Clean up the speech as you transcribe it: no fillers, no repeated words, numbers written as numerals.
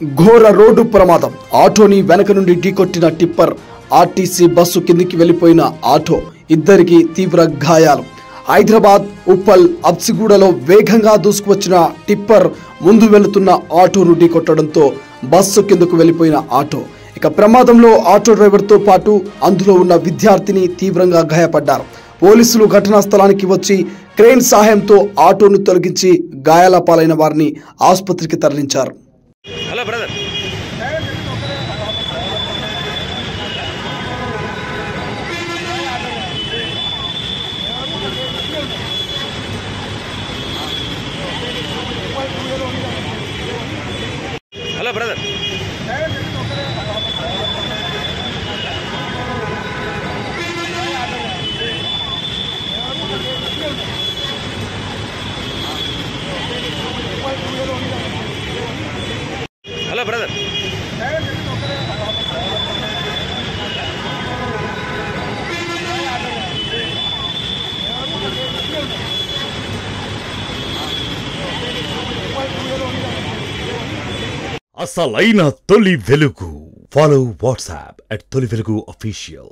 ఘోర రోడ్డు ప్రమాదం. ఆటోని వెనక నుండి ఢీకొట్టిన టిప్పర్. ఆర్టీసీ బస్సు కిందికి వెళ్లిపోయిన ఆటో. ఇద్దరికి తీవ్ర గాయాలు. హైదరాబాద్ ఉప్పల్ అబ్సిగూడలో వేగంగా దూసుకువచ్చిన టిప్పర్ ముందు వెళుతున్న ఆటోను ఢీకొట్టడంతో బస్సు కిందకు వెళ్లిపోయిన ఆటో. ఇక ప్రమాదంలో ఆటో డ్రైవర్తో పాటు అందులో ఉన్న విద్యార్థిని తీవ్రంగా గాయపడ్డారు. పోలీసులు ఘటనా స్థలానికి వచ్చి క్రేన్ సహాయంతో ఆటోను తొలగించి గాయాల పాలైన వారిని ఆసుపత్రికి తరలించారు. Hello brother, hello brother, hello brother, అసలైన తొలి వెలుగు. ఫాలో వాట్సాప్ @తొలి వెలుగు official.